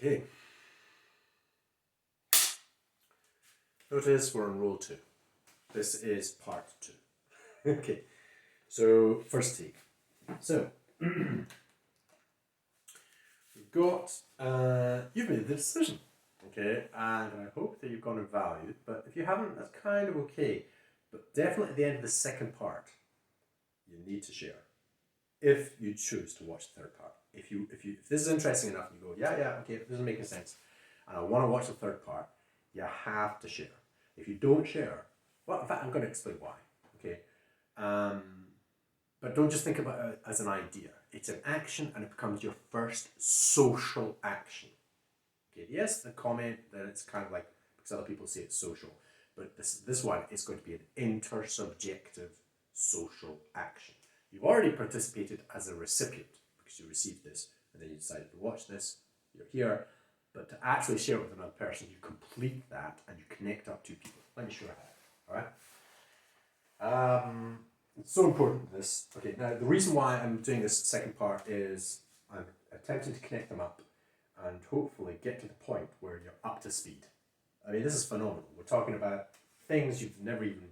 Okay. Notice we're on roll 2. This is part 2. Okay. So, first take. So, we've got, you've made the decision. Okay. And I hope that you've gone and valued, but if you haven't, that's kind of okay. But definitely at the end of the second part, you need to share. If you choose to watch the third part. If this is interesting enough and you go, yeah, okay, this is making sense, and I want to watch the third part, you have to share. If you don't share, well, in fact, I'm going to explain why. Okay, but don't just think about it as an idea. It's an action, and it becomes your first social action. Okay, yes, the comment that it's kind of like because other people say it's social, but this one is going to be an intersubjective social action. You've already participated as a recipient because you received this and then you decided to watch this, you're here, but to actually share it with another person, you complete that and you connect up two people. Let me show you how. Alright? It's so important this. Okay, now the reason why I'm doing this second part is I'm attempting to connect them up and hopefully get to the point where you're up to speed. I mean, this is phenomenal. We're talking about things you've never even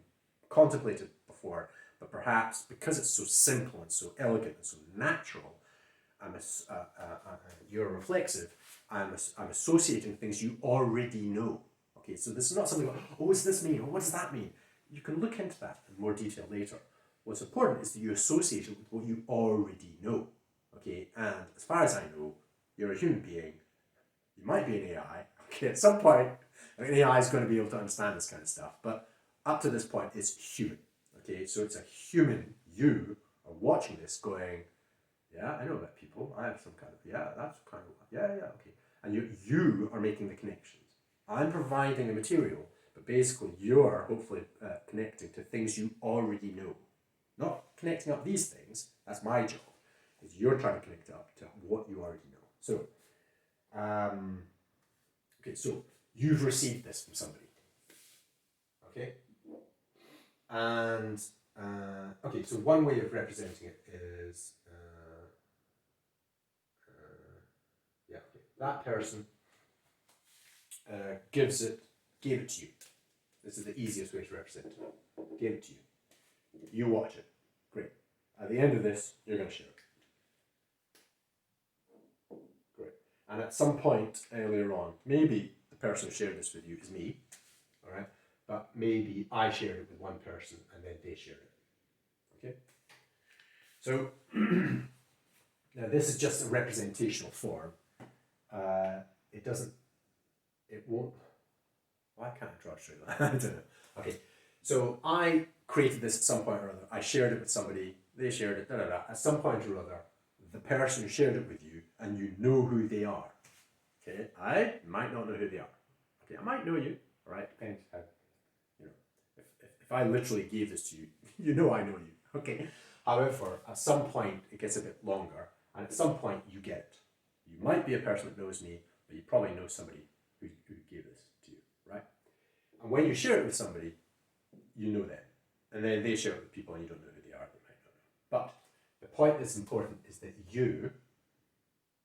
contemplated before, but perhaps because it's so simple and so elegant and so natural, you're reflexive, I'm associating things you already know. Okay, so this is not something like, oh, what does this mean? Or what does that mean? You can look into that in more detail later. What's important is that you associate it with what you already know. Okay, and as far as I know, you're a human being. You might be an AI. Okay, at some point, an AI is going to be able to understand this kind of stuff, but up to this point, it's human. Okay, so it's a human. You are watching this going, yeah, I know about people. I have some kind of, yeah, that's kind of, yeah, okay. And you are making the connections. I'm providing the material, but basically you're hopefully connecting to things you already know. Not connecting up these things, that's my job, is you're trying to connect up to what you already know. So, okay, so you've received this from somebody. Okay? And, okay, so one way of representing it is, yeah, okay. That person gave it to you. This is the easiest way to represent it. Gave it to you. You watch it. Great. At the end of this, you're going to share it. Great. And at some point earlier on, maybe the person who shared this with you is me, all right? But maybe I shared it with one person and then they shared it. Okay? So, now this is just a representational form. It won't, why can't I draw straight line? I don't know. Okay, so I created this at some point or other. I shared it with somebody, they shared it, At some point or other, the person who shared it with you, and you know who they are. Okay, I might not know who they are. Okay, I might know you, all right? Depends how, you know, if I literally gave this to you, you know I know you, okay? However, at some point, it gets a bit longer, and at some point, you get it. You might be a person that knows me, but you probably know somebody who gave this to you, right? And when you share it with somebody, you know them. And then they share it with people and you don't know who they are, they might not know. But the point that's important is that you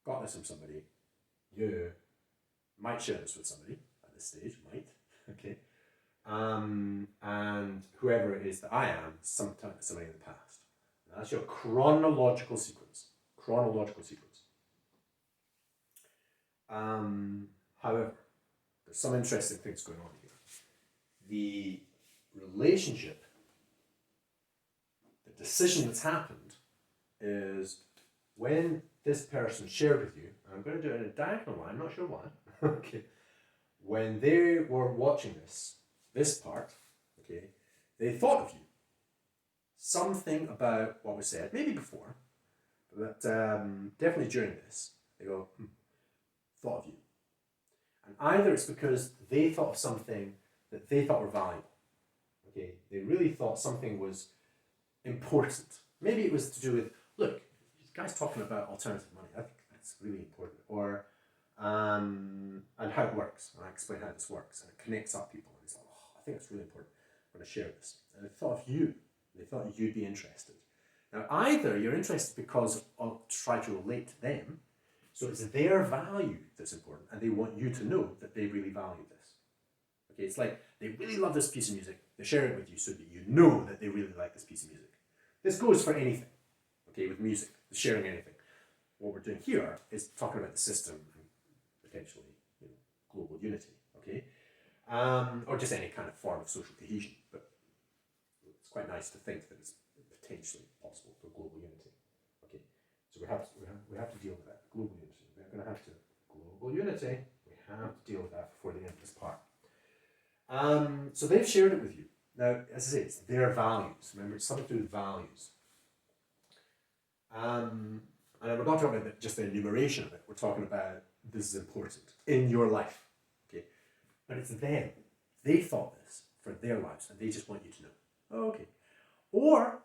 got this from somebody, you might share this with somebody at this stage, might, okay? And whoever it is that I am, somebody in the past. And that's your chronological sequence. Chronological sequence. However, there's some interesting things going on here. The relationship, the decision that's happened is when this person shared with you, and I'm going to do it in a diagonal line, I'm not sure why, okay, when they were watching this part, okay, they thought of you. Something about what was said, maybe before, but definitely during this, they go, thought of you. And either it's because they thought of something that they thought were valuable. Okay, they really thought something was important. Maybe it was to do with, look, this guy's talking about alternative money. I think that's really important. Or, and how it works. And I explain how this works. And it connects up people. And it's like, oh, I think that's really important. I'm going to share this. And they thought of you. They thought you'd be interested. Now, either you're interested because of try to relate to them. So it's their value that's important, and they want you to know that they really value this. Okay, it's like they really love this piece of music, they share it with you so that you know that they really like this piece of music. This goes for anything, okay, with music, sharing anything. What we're doing here is talking about the system and potentially, global unity, okay? Or just any kind of form of social cohesion, but it's quite nice to think that it's potentially possible for global unity. Okay, so we have to deal with that, global unity. We're going to have to, global unity, we have to deal with that before the end of this part. So they've shared it with you. Now, as I say, it's their values. Remember, it's something to do with values. And we're not talking about just the enumeration of it. We're talking about this is important in your life. Okay, but it's them. They thought this for their lives, and they just want you to know. Oh, okay. Or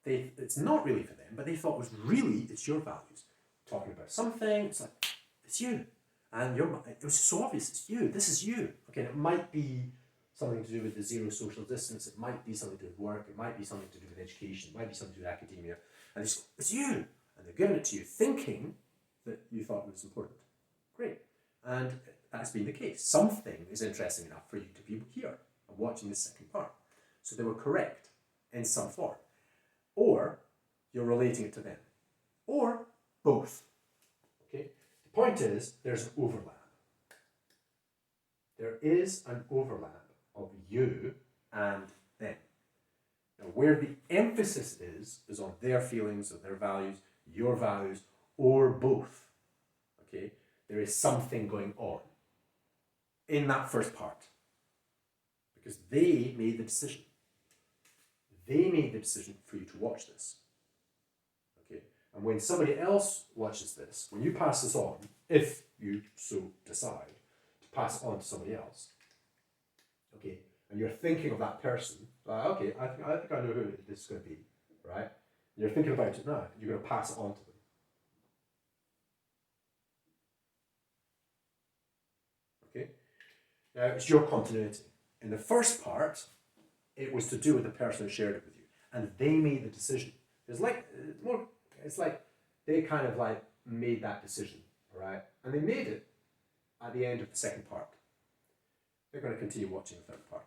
it's not really for them, but they thought it's your values. Talking about something, it's like, it's you. And it was so obvious, it's you. This is you. Okay, and it might be something to do with the zero social distance. It might be something to do with work. It might be something to do with education. It might be something to do with academia. And it's you. And they're giving it to you thinking that you thought it was important. Great. And that's been the case. Something is interesting enough for you to be here and watching the second part. So they were correct in some form. Or you're relating it to them. Or both. Okay? The point is, there's an overlap. There is an overlap of you and them. Now, where the emphasis is on their feelings, or their values, your values, or both. Okay? There is something going on in that first part. Because they made the decision. They made the decision for you to watch this. Okay? And when somebody else watches this, when you pass this on, if you so decide to pass it on to somebody else, okay, and you're thinking of that person, okay, I think I know who this is going to be, right? You're thinking about it now, you're going to pass it on to them. Okay? Now, it's your continuity. In the first part, it was to do with the person who shared it with you, and they made the decision. It's like they kind of like made that decision, all right? And they made it at the end of the second part. They're going to continue watching the third part.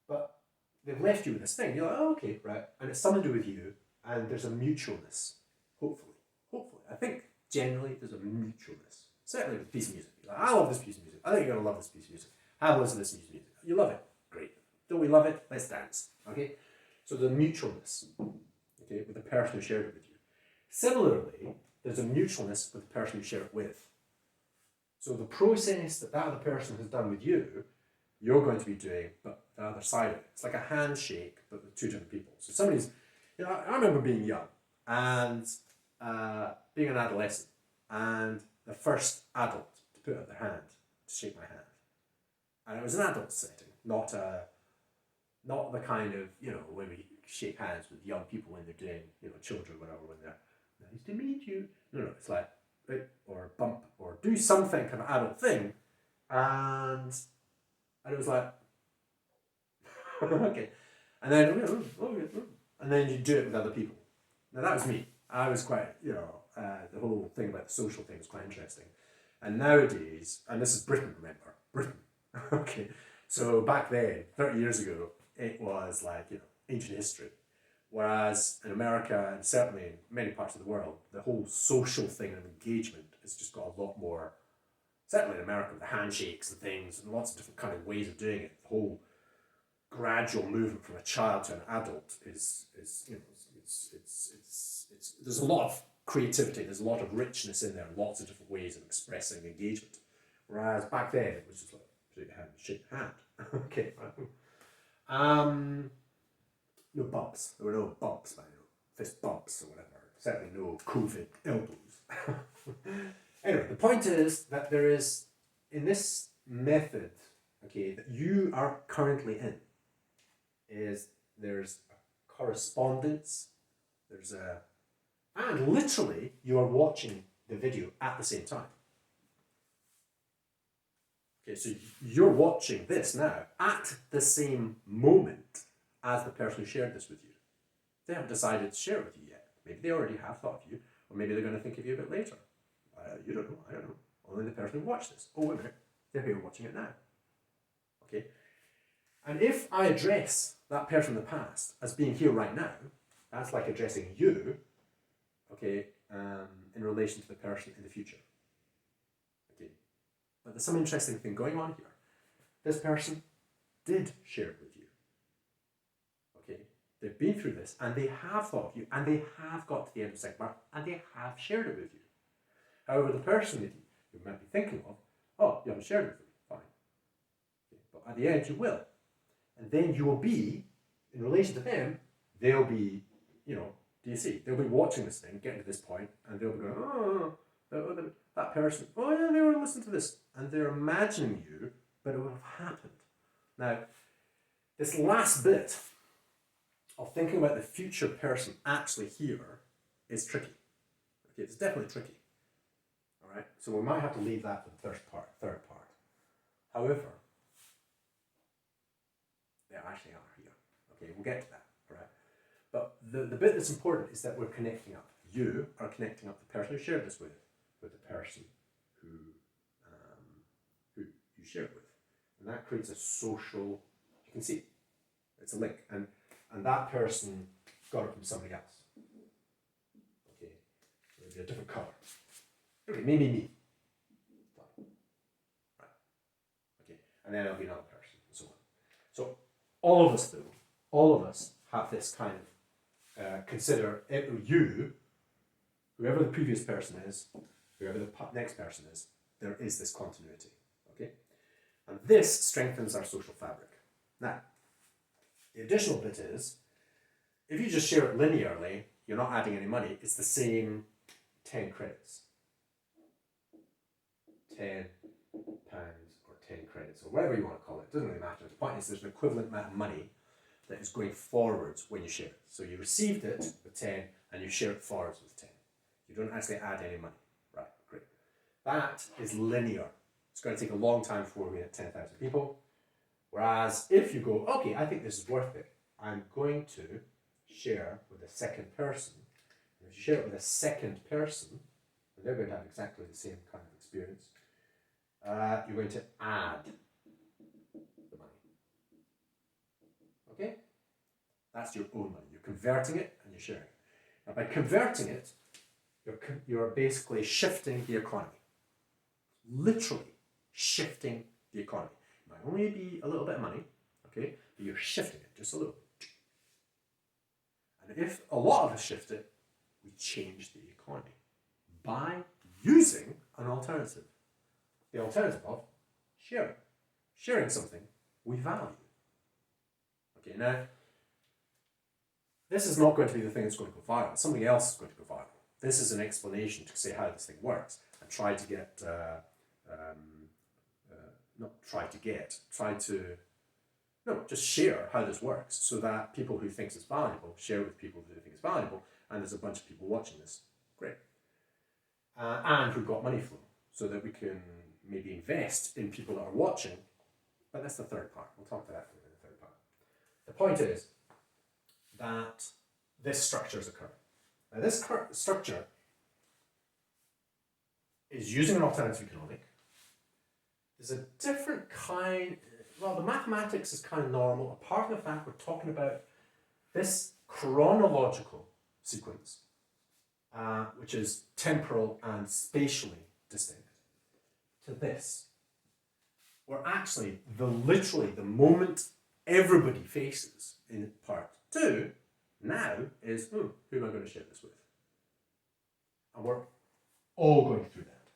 But they've left you with this thing. You're like, oh, okay, right. And it's something to do with you, and there's a mutualness, hopefully. Hopefully. I think generally there's a mutualness. Certainly with a piece of music. You're like, I love this piece of music. I think you're going to love this piece of music. Have a listen to this piece of music. You love it. Great. Don't we love it? Let's dance. Okay? So there's a mutualness, okay, with the person who shared it with you. Similarly, there's a mutualness with the person you share it with. So the process that other person has done with you, you're going to be doing, but the other side of it. It's like a handshake, but with two different people. So somebody's, I remember being young and being an adolescent, and the first adult to put out their hand to shake my hand. And it was an adult setting, not the kind of, when we shake hands with young people when they're doing, children, whatever, when they're, nice to meet you. No, it's like, right, or bump, or do something kind of adult thing, and it was like, okay, and then you do it with other people. Now that was me. I was quite, the whole thing about the social thing was quite interesting. And nowadays, and this is Britain, remember, Britain, okay, so back then, 30 years ago, it was like, ancient history. Whereas in America, and certainly in many parts of the world, the whole social thing and engagement has just got a lot more, certainly in America, the handshakes and things, and lots of different kind of ways of doing it. The whole gradual movement from a child to an adult is there's a lot of creativity, there's a lot of richness in there, and lots of different ways of expressing engagement. Whereas back then, it was just like, shake your hand. Okay, right. No bumps. There were no bumps, fist bumps or whatever. Certainly no COVID elbows. Anyway, the point is that there is, in this method, okay, that you are currently in, there's a correspondence, and literally you are watching the video at the same time. Okay, so you're watching this now at the same moment as the person who shared this with you. They haven't decided to share it with you yet. Maybe they already have thought of you, or maybe they're going to think of you a bit later. You don't know. I don't know. Only the person who watched this. Oh, wait a minute. They're here watching it now. Okay. And if I address that person in the past as being here right now, that's like addressing you, okay, in relation to the person in the future. Okay. But there's some interesting thing going on here. This person did share it with you. Okay. They've been through this and they have thought of you and they have got to the end of the second part and they have shared it with you. However, the person that you might be thinking of, oh, you haven't shared it with them, fine. Okay. But at the end you will. And then you will be, in relation to them, they'll be, do you see? They'll be watching this thing, getting to this point, and they'll be going, oh, that person, oh yeah, they were listening to this. And they're imagining you, but it will have happened. Now, this last bit of thinking about the future person actually here is tricky. Okay, it's definitely tricky. All right, so we might have to leave that for the third part. However, they actually are here. Okay, we'll get to that, all right? But the bit that's important is that we're connecting up. You are connecting up the person who shared this with the person who you shared with. And that creates a social, you can see, it's a link. And that person got it from somebody else. Okay, maybe a different color. Okay, maybe me. Right. Okay, and then it'll be another person, and so on. So all of us have this kind of consider you, whoever the previous person is, whoever the next person is, there is this continuity, okay? And this strengthens our social fabric. Now, the additional bit is, if you just share it linearly, you're not adding any money, it's the same 10 credits. 10 pounds or 10 credits, or whatever you want to call it, it doesn't really matter. The point is there's an equivalent amount of money that is going forwards when you share it. So you received it with 10 and you share it forwards with 10. You don't actually add any money. Right, great. That is linear. It's going to take a long time before we get 10,000 people. Whereas if you go, okay, I think this is worth it, I'm going to share with a second person. And if you share it with a second person, and they're going to have exactly the same kind of experience, you're going to add the money. Okay? That's your own money. You're converting it and you're sharing it. Now, by converting it, you're basically shifting the economy. Literally shifting the economy. It might only be a little bit of money, okay? But you're shifting it just a little. And if a lot of us shift it, we change the economy by using an alternative. The alternative of sharing. Sharing something we value. Okay, now, this is not going to be the thing that's going to go viral. Something else is going to go viral. This is an explanation to say how this thing works. And try to just share how this works so that people who think it's valuable share with people who think it's valuable, and there's a bunch of people watching this. Great. And who've got money flow so that we can maybe invest in people that are watching. But that's the third part. We'll talk to that in the third part. The point is that this structure is occurring. Now, this structure is using an alternative economic. There's a different kind, well, the mathematics is kind of normal. Apart from the fact we're talking about this chronological sequence, which is temporal and spatially distinct, to this. Where actually, literally the moment everybody faces in part 2 now is, who am I going to share this with? And we're all going through that.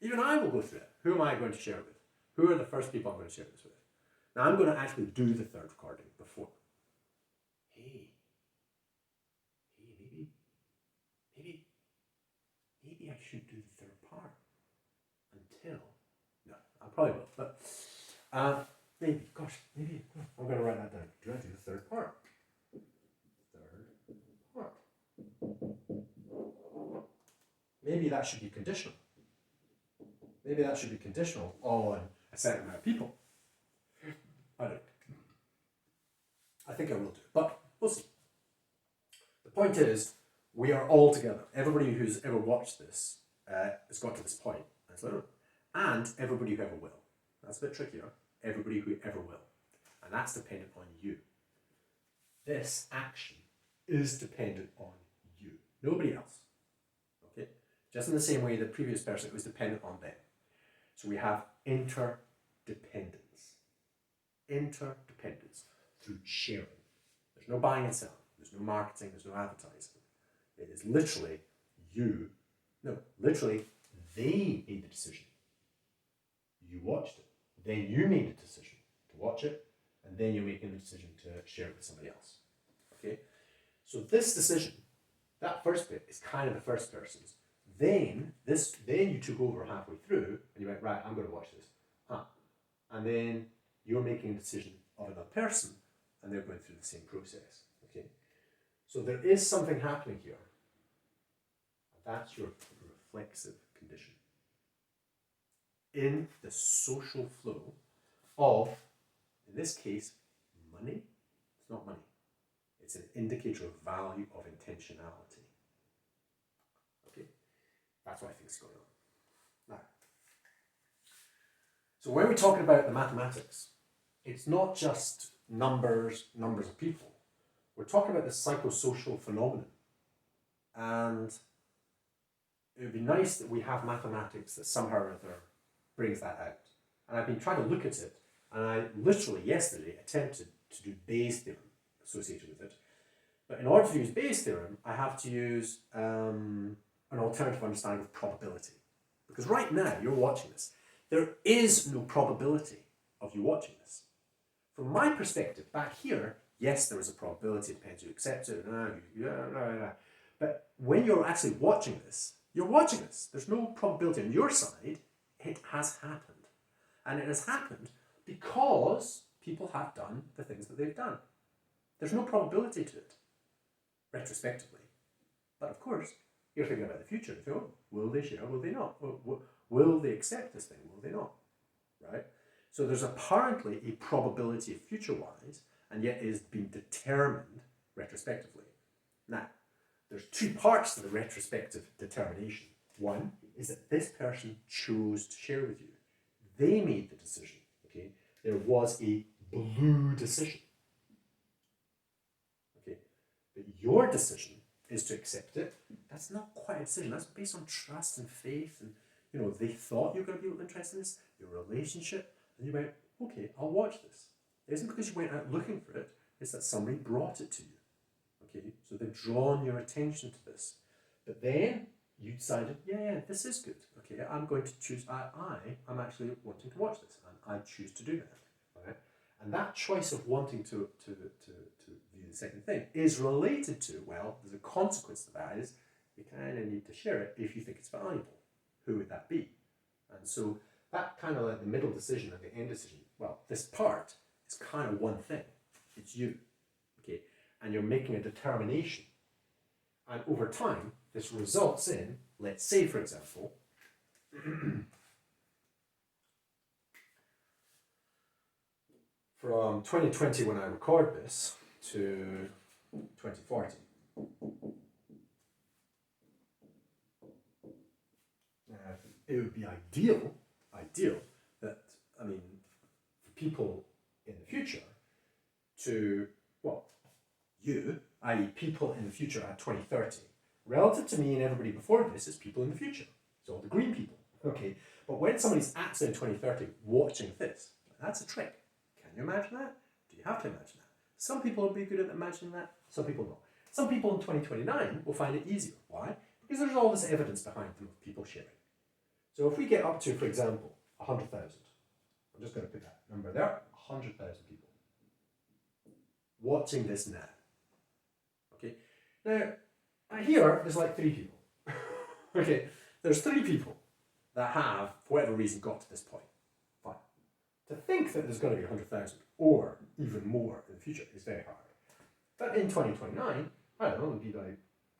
Even I will go through that. Who am I going to share it with? Who are the first people I'm going to share this with? Now I'm going to actually do the third recording before. Maybe I should do the third part until, no, I probably will, but maybe I'm going to write that down. Do I do the third part? Maybe that should be conditional. Maybe that should be conditional on a certain amount of people. I don't know. I think I will do it, but we'll see. The point is, we are all together. Everybody who's ever watched this it's got to this point. It's like, and everybody who ever will. That's a bit trickier. Everybody who ever will. And that's dependent on you. This action is dependent on you. Nobody else. Okay? Just in the same way the previous person was dependent on them. So we have interdependence. Interdependence through sharing. There's no buying and selling. There's no marketing. There's no advertising. It is literally literally they made the decision. You watched it. Then you made the decision to watch it, and then you're making the decision to share it with somebody else. Okay? So this decision, that first bit, is kind of the first person's. Then you took over halfway through, and you went, right, I'm going to watch this. And then you're making a decision of another person, and they're going through the same process. Okay? So there is something happening here. That's your reflexive condition. In the social flow of, in this case, money. It's not money. It's an indicator of value, of intentionality. Okay? That's what I think is going on. Now, so when we're talking about the mathematics, it's not just numbers of people. We're talking about the psychosocial phenomenon. And it would be nice that we have mathematics that somehow or other brings that out. And I've been trying to look at it, and I literally yesterday attempted to do Bayes' theorem associated with it. But in order to use Bayes' theorem, I have to use an alternative understanding of probability. Because right now, you're watching this. There is no probability of you watching this. From my perspective, back here, yes, there is a probability. It depends who accepts it. But when you're actually watching this, you're watching this. There's no probability on your side. It has happened. And it has happened because people have done the things that they've done. There's no probability to it, retrospectively. But of course, you're thinking about the future. You think, will they share? Will they not? Will they accept this thing? Will they not? Right? So there's apparently a probability of future-wise, and yet it is being determined retrospectively. Now, there's two parts to the retrospective determination. One is that this person chose to share with you. They made the decision. Okay, there was a blue decision. Okay, but your decision is to accept it. That's not quite a decision. That's based on trust and faith, and they thought you were going to be interested in this, your relationship, and you went, okay, I'll watch this. It isn't because you went out looking for it. It's that somebody brought it to you. Okay, so they've drawn your attention to this. But then you decided, yeah, this is good. Okay, I'm going to choose, I'm actually wanting to watch this, and I choose to do that. Right? And that choice of wanting to view the second thing is related to, well, there's a consequence to that is you kind of need to share it if you think it's valuable. Who would that be? And so that kind of like the middle decision and the end decision, well, this part is kind of one thing. It's you. Okay, and you're making a determination. And over time, this results in, let's say, for example, from 2020 when I record this to 2040. It would be ideal that, for people in the future to, you, i.e. people in the future at 2030, relative to me and everybody before this is people in the future. It's all the green people, okay? But when somebody's actually in 2030 watching this, that's a trick. Can you imagine that? Do you have to imagine that? Some people will be good at imagining that, some people not. Some people in 2029 will find it easier. Why? Because there's all this evidence behind them of people sharing. So if we get up to, for example, 100,000, I'm just going to put that number there, 100,000 people watching this now. Okay, now here there's like 3 people. Okay, there's 3 people that have, for whatever reason, got to this point. Fine. To think that there's going to be 100,000 or even more in the future is very hard. But in 2029, I don't know, there'll be like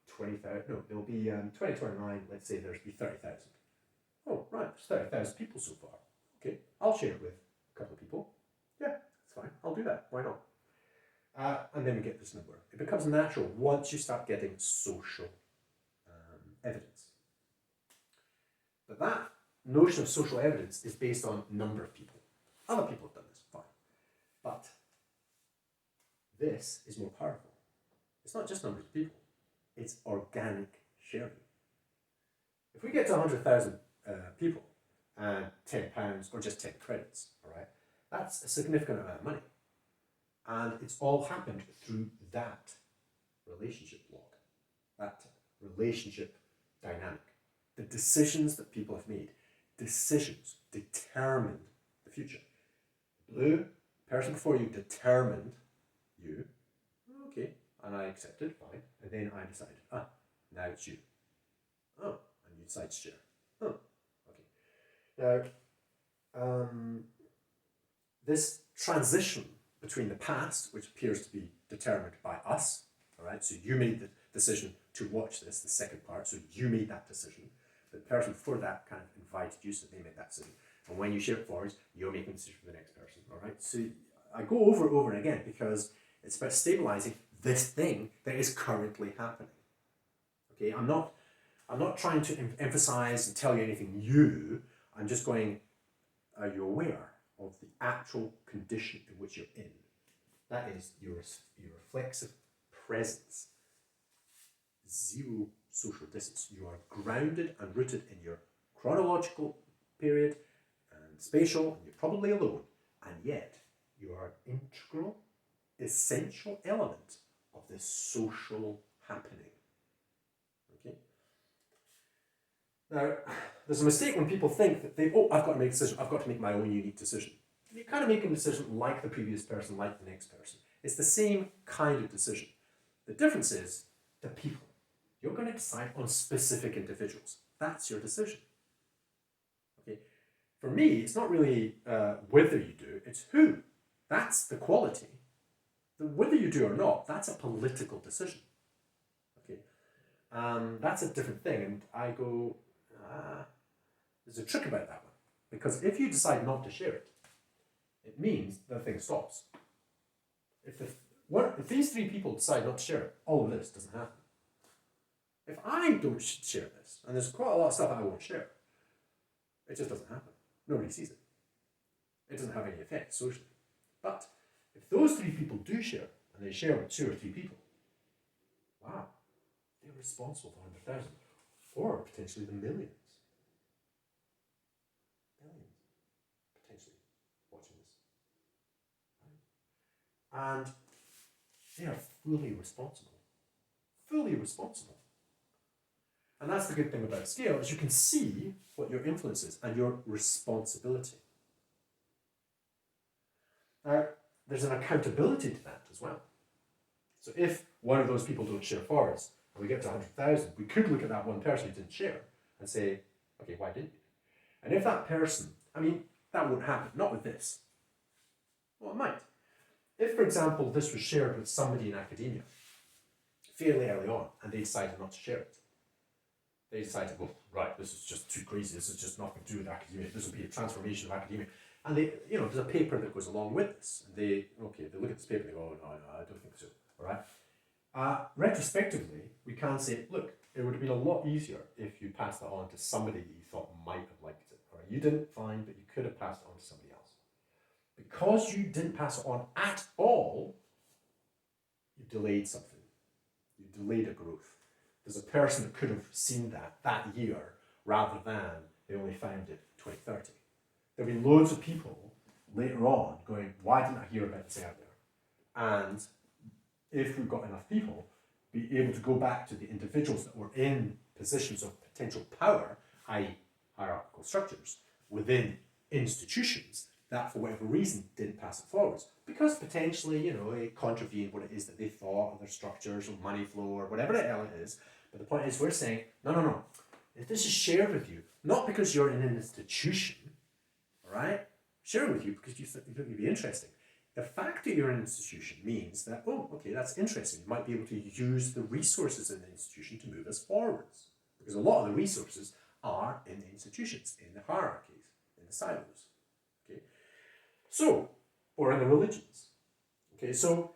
20,000. No, there'll be 2029. Let's say there'll be 30,000. Oh, right, there's 30,000 people so far. Okay, I'll share it with a couple of people. Yeah, that's fine. I'll do that. Why not? And then we get this number. It becomes natural once you start getting social evidence. notion of social evidence is based on number of people. Other people have done this, fine. But this is more powerful. It's not just numbers of people, it's organic sharing. If we get to 100,000 people and £10 or just 10 credits, all right, that's a significant amount of money. And it's all happened through that relationship log, that relationship dynamic. The decisions that people have made, decisions determined the future. Blue, person before you determined you, okay, and I accepted, fine, and then I decided, now it's you. Oh, and you decide to share. Oh, okay. Now, this transition between the past, which appears to be determined by us, all right, so you made the decision to watch this, the second part, so you made that decision. The person before that kind of invited you, so they made that decision. And when you share it forwards, you're making a decision for the next person, all right? So I go over and again because it's about stabilizing this thing that is currently happening. Okay, I'm not trying to emphasize and tell you anything new. I'm just going, are you aware of the actual condition in which you're in? That is your reflexive presence. Zero social distance. You are grounded and rooted in your chronological period and spatial, and you're probably alone, and yet you are an integral, essential element of this social happening. Okay? Now, there's a mistake when people think that I've got to make a decision, I've got to make my own unique decision. You're kind of making a decision like the previous person, like the next person. It's the same kind of decision. The difference is the people. You're going to decide on specific individuals. That's your decision. Okay. For me, it's not really whether you do, it's who. That's the quality. Whether you do or not, that's a political decision. Okay. That's a different thing. And I go, there's a trick about that one. Because if you decide not to share it, it means the thing stops. If these three people decide not to share it, all of this doesn't happen. If I don't share this, and there's quite a lot of stuff I won't share, it just doesn't happen. Nobody sees it. It doesn't have any effect socially. But if those three people do share, and they share with 2 or 3 people, wow, they're responsible for 100,000, or potentially the millions. Millions, potentially, watching this. Right? And they are fully responsible. Fully responsible. And that's the good thing about Sqale, is you can see what your influence is and your responsibility. Now, there's an accountability to that as well. So if one of those people don't share forwards, and we get to 100,000, we could look at that one person who didn't share and say, okay, why didn't you? And if that person, that won't happen, not with this. Well, it might. If, for example, this was shared with somebody in academia fairly early on, and they decided not to share it, they decided, well, right, this is just too crazy, this is just nothing to do with academia, this will be a transformation of academia. And there's a paper that goes along with this. And they look at this paper and they go, oh, no, I don't think so. All right. Retrospectively, we can say, look, it would have been a lot easier if you passed that on to somebody that you thought might have liked it. All right. You didn't, fine, but you could have passed it on to somebody else. Because you didn't pass it on at all, you delayed something. You delayed a growth. There's a person that could have seen that year rather than they only found it 2030. There'll be loads of people later on going, why didn't I hear about this earlier? And if we've got enough people, be able to go back to the individuals that were in positions of potential power, i.e. hierarchical structures, within institutions that for whatever reason didn't pass it forwards. Because potentially, it contravened what it is that they thought, or their structures, or money flow, or whatever the hell it is. But the point is, we're saying, no. If this is shared with you, not because you're in an institution, right? Sharing with you because you think it'd be interesting. The fact that you're an institution means that, okay, that's interesting. You might be able to use the resources in the institution to move us forwards. Because a lot of the resources are in the institutions, in the hierarchies, in the silos. Okay? So, or in the religions. Okay, so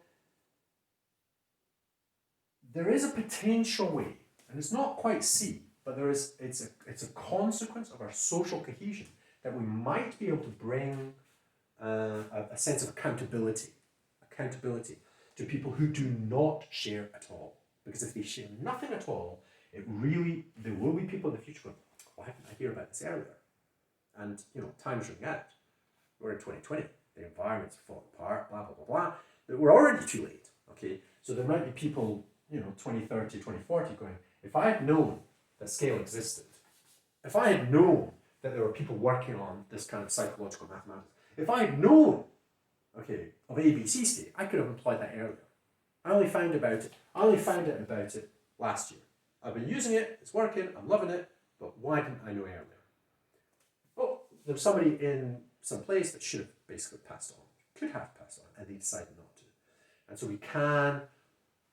there is a potential way, and it's not quite C, but it's a consequence of our social cohesion that we might be able to bring a sense of accountability to people who do not share at all. Because if they share nothing at all, there will be people in the future going, why didn't I hear about this earlier? And, time's running out. We're in 2020. The environment's falling apart, blah, blah, blah, blah. But we're already too late, okay? So there might be people, 2030, 2040 going, if I had known that Sqale existed, if I had known that there were people working on this kind of psychological mathematics, if I had known, of ABC state, I could have employed that earlier. I only found out about it last year. I've been using it, it's working, I'm loving it, but why didn't I know earlier? Well, there was somebody in some place that should have basically passed on, could have passed on, and they decided not to. And so we can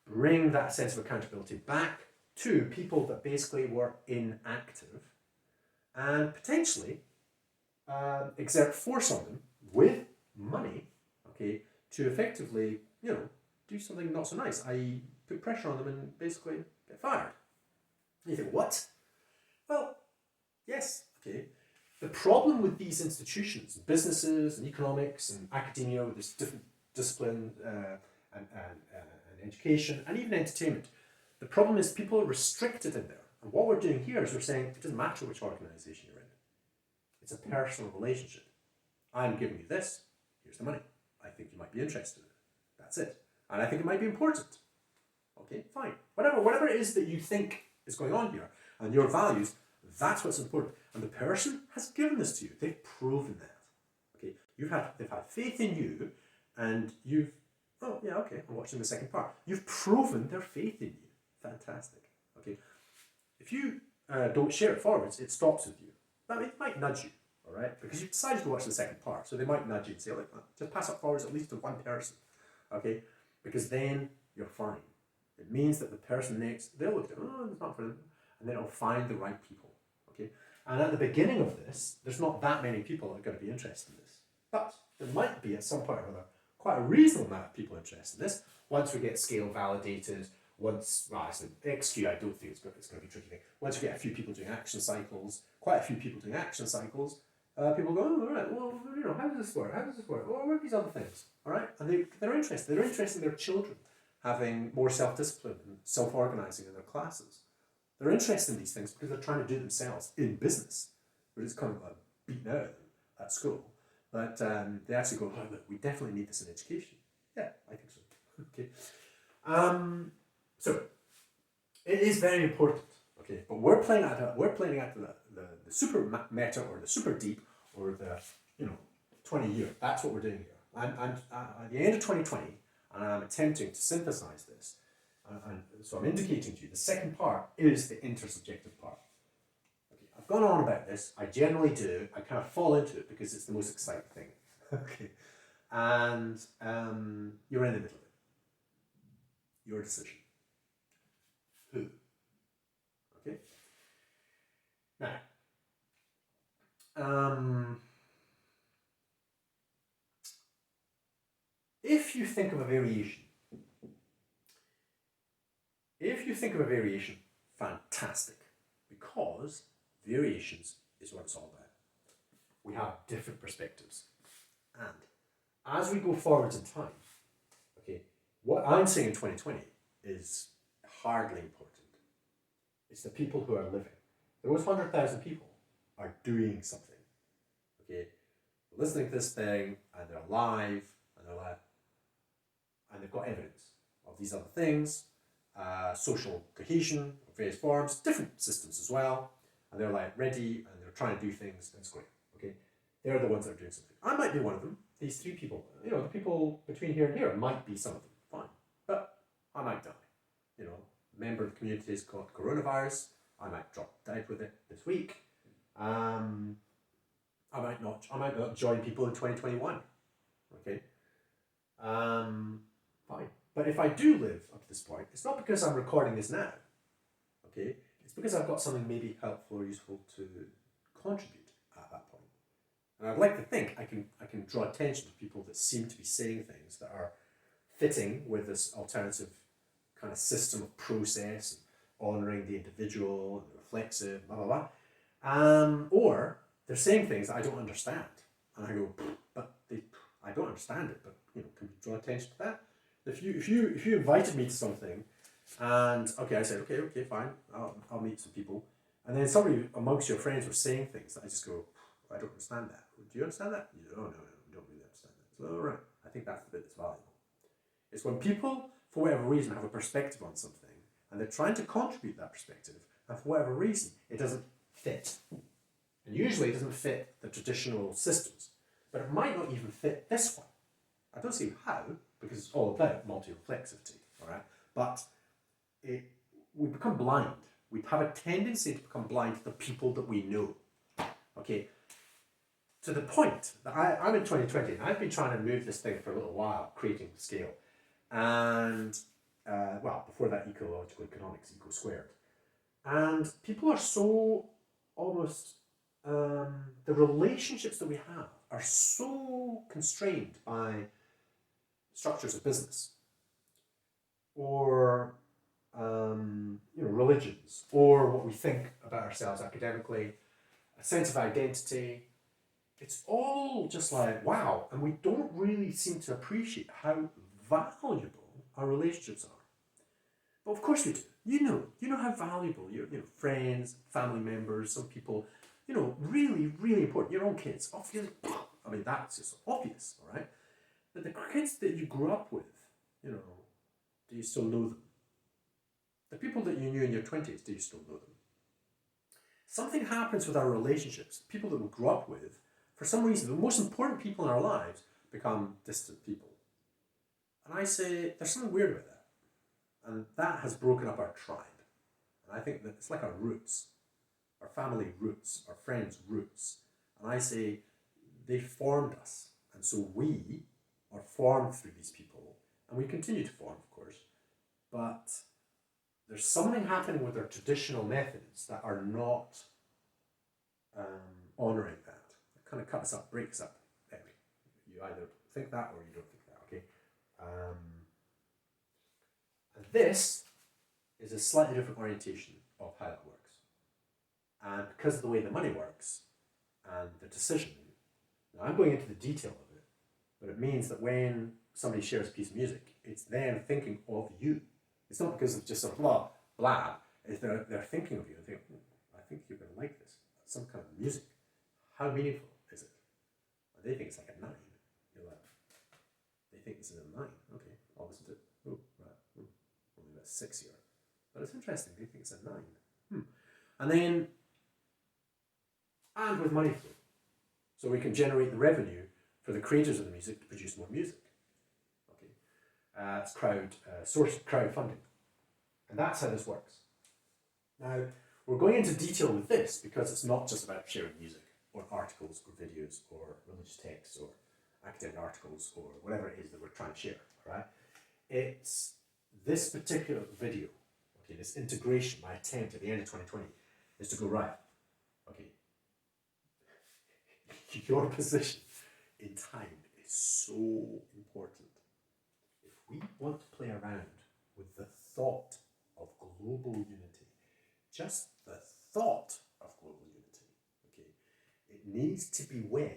bring that sense of accountability back to people that basically were inactive and potentially exert force on them with money, to effectively, do something not so nice, i.e. put pressure on them and basically get fired. And you think, what? Well, yes, The problem with these institutions, businesses and economics and academia, with this different discipline and education and even entertainment, the problem is people are restricted in there. And what we're doing here is we're saying it doesn't matter which organization you're in. It's a personal relationship. I'm giving you this, here's the money. I think you might be interested in it. That's it. And I think it might be important. Okay, fine. Whatever it is that you think is going on here and your values, that's what's important. And the person has given this to you. They've proven that. They've had faith in you, and I'm watching the second part. You've proven their faith in you. Fantastic. If you don't share it forwards, it stops with you. It might nudge you, all right? Because you've decided to watch the second part, so they might nudge you and say, just pass it forwards at least to one person, Because then you're fine. It means that the person next, they'll look at it, it's not for them, and then it'll find the right people, And at the beginning of this, there's not that many people that are going to be interested in this. But there might be, at some point or other, quite a reasonable amount of people interested in this. Once we get Sqale validated, XQ, I don't think it's going to be a tricky thing. Once we get a few people doing action cycles, people go, all right, well, how does this work? Well, what are these other things? All right? And they're interested. They're interested in their children having more self-discipline and self-organizing in their classes. They're interested in these things because they're trying to do it themselves in business, which is kind of like beaten out of them at school. But they actually go, look, we definitely need this in education. Yeah, I think so. So it is very important. But we're playing at the super meta or the super deep or the 20 year. That's what we're doing here. I'm at the end of 2020, and I'm attempting to synthesize this. And so I'm indicating to you the second part is the intersubjective part. I've gone on about this. I generally do. I kind of fall into it because it's the most exciting thing. And you're in the middle of it. Your decision. Who? Now, if you think of a variation, fantastic, because variations is what it's all about. We have different perspectives. And as we go forwards in time, what I'm saying in 2020 is hardly important. It's the people who are living. Those 100,000 people are doing something. They're listening to this thing, and they're alive, and they've got evidence of these other things, social cohesion of various forms, different systems as well, and they're ready, and they're trying to do things, and it's great. They're the ones that are doing something. I might be one of them. These three people, the people between here and here might be some of them. Fine, but I might die. A member of the community has got coronavirus. I might drop dead with it this week. I might not join people in 2021. Fine. But if I do live up to this point, it's not because I'm recording this now. It's because I've got something maybe helpful or useful to contribute at that point. And I'd like to think I can draw attention to people that seem to be saying things that are fitting with this alternative kind of system of process honouring the individual, reflexive, blah, blah, blah. Or they're saying things that I don't understand. And I go, but I don't understand it, but can you draw attention to that? If you invited me to something and okay, I said, okay, fine, I'll meet some people. And then somebody amongst your friends were saying things that I just go, I don't understand that. Do you understand that? You go, no, we don't really understand that. So, all right, I think that's the bit that's valuable. It's when people, for whatever reason, have a perspective on something and they're trying to contribute that perspective, and for whatever reason, it doesn't fit. And usually it doesn't fit the traditional systems, but it might not even fit this one. I don't see how, because it's all about multi-reflexivity, all right? But we become blind. We have a tendency to become blind to the people that we know, okay? To the point that I'm in 2020 and I've been trying to move this thing for a little while, creating Sqale. And, before that, ecological economics, eco squared. And people are so almost, the relationships that we have are so constrained by structures of business or religions or what we think about ourselves academically, a sense of identity. It's all just like, wow, and we don't really seem to appreciate how valuable our relationships are. But of course we do. You know how valuable your friends, family members, some people, really, really important. Your own kids, obviously. I mean, that's just obvious, all right? But the kids that you grew up with, do you still know them? The people that you knew in your 20s, do you still know them? Something happens with our relationships. People that we grew up with, for some reason, the most important people in our lives become distant people. And I say, there's something weird about that. And that has broken up our tribe. And I think that it's like our roots, our family roots, our friends' roots. And I say, they formed us. And so we are formed through these people. And we continue to form, of course. But there's something happening with our traditional methods that are not honouring that. It kind of cuts up, breaks up. Anyway, you either think that or you don't think that, okay? And this is a slightly different orientation of how that works. And because of the way the money works and the decision, now I'm going into the detail of it, but it means that when somebody shares a piece of music, it's them thinking of you. It's not because of just sort of blah. It's they're thinking of you and think, I think you're going to like this. Some kind of music. How meaningful is it? And they think it's like a 9. You're like, they think this is a 9. Okay, I'll listen to it. Oh, right. Only about 6 here. But it's interesting, they think it's a 9. And then, and with money flow. So we can generate the revenue for the creators of the music to produce more music. Okay, it's crowdfunding. And that's how this works. Now, we're going into detail with this because it's not just about sharing music or articles or videos or religious texts or academic articles or whatever it is that we're trying to share, all right? It's this particular video, okay, this integration, my attempt at the end of 2020 is to go, right, okay, your position in time is so important. If we want to play around with the thought of global unity, just the thought of global unity, okay, it needs to be wed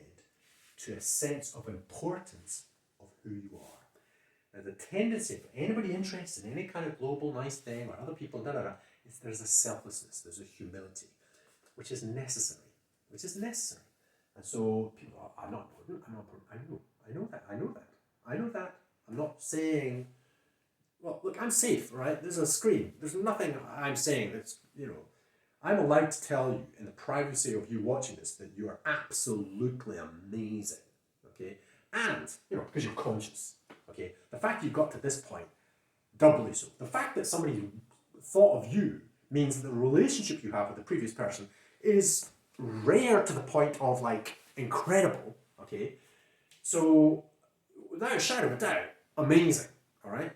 to a sense of importance of who you are. Now, the tendency for anybody interested in any kind of global nice thing or other people, is there's a selflessness, there's a humility, which is necessary. And so people are, I'm not important. I know that. I'm not saying, well, look, I'm safe, right? There's a screen. There's nothing I'm saying that's, I'm allowed to tell you in the privacy of you watching this that you are absolutely amazing, okay? And, because you're conscious, okay? The fact you've got to this point, doubly so. The fact that somebody thought of you means that the relationship you have with the previous person is rare to the point of, like, incredible, okay? So, without a shadow of a doubt, amazing, all right?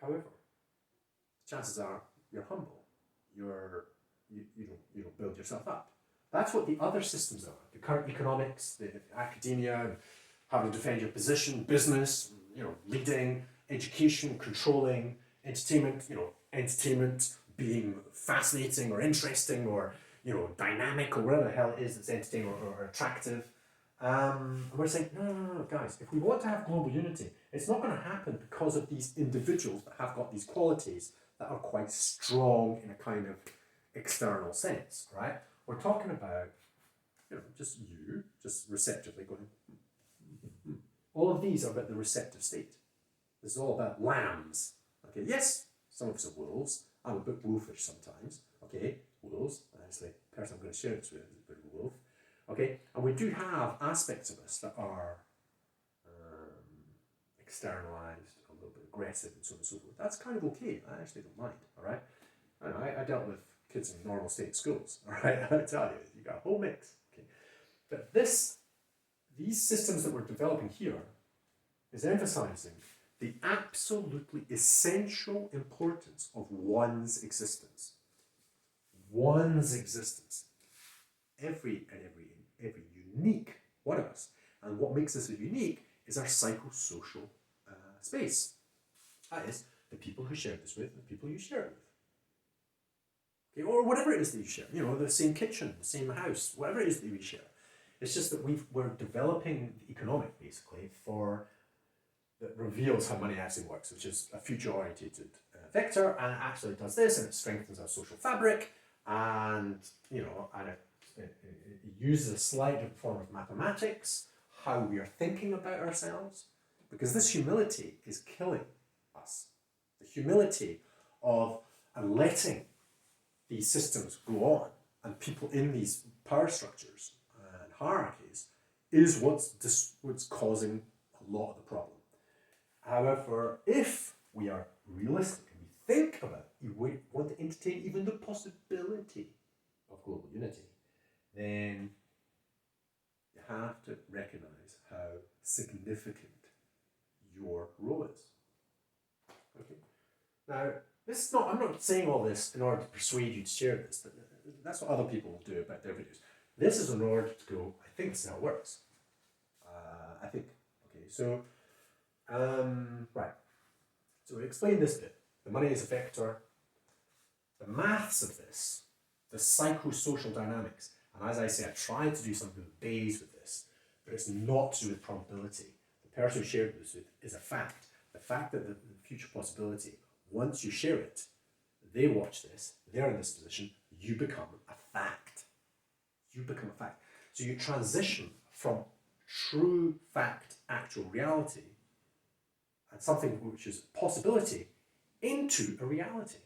However, chances are you're humble. You don't build yourself up. That's what the other systems are. The current economics, the academia, having to defend your position, business, leading, education, controlling, entertainment, entertainment being fascinating or interesting or, dynamic or whatever the hell it is that's entertaining or attractive. And we're saying, no, guys, if we want to have global unity, it's not going to happen because of these individuals that have got these qualities that are quite strong in a kind of external sense, right? We're talking about, just receptively going, all of these are about the receptive state. This is all about lambs. Okay, yes, some of us are wolves. I'm a bit wolfish sometimes. Okay, wolves. Actually, the person I'm going to share this with is a bit of a wolf. Okay, and we do have aspects of us that are externalized, a little bit aggressive, and so on and so forth. That's kind of okay. I actually don't mind. All right, I dealt with kids in normal state schools. All right, I tell you, you got a whole mix. Okay, but these systems that we're developing here is emphasizing the absolutely essential importance of one's existence. One's existence. Every unique one of us. And what makes us unique is our psychosocial space. That is, the people who share this with, the people you share it with. Okay, or whatever it is that you share. The same kitchen, the same house, whatever it is that we share. It's just that we're developing the economic, basically, that reveals how money actually works, which is a future-orientated vector, and it actually does this, and it strengthens our social fabric, and it uses a slight different form of mathematics, how we are thinking about ourselves, because this humility is killing us. The humility of letting these systems go on, and people in these power structures and hierarchies, is what's causing a lot of the problem. However, if we are realistic and we think about it, we want to entertain even the possibility of global unity, then you have to recognize how significant your role is. Okay. Now, I'm not saying all this in order to persuade you to share this. That's what other people will do about their videos. This is in order to go, I think this is how it works. I think. Okay, so right. So we explained this bit. The money is a vector. The maths of this, the psychosocial dynamics, and as I say, I tried to do something with Bayes with this, but it's not to do with probability. The person who shared this with is a fact. The fact that the future possibility, once you share it, they watch this, they're in this position, you become a fact. You become a fact. So you transition from true fact, actual reality, and something which is possibility, into a reality.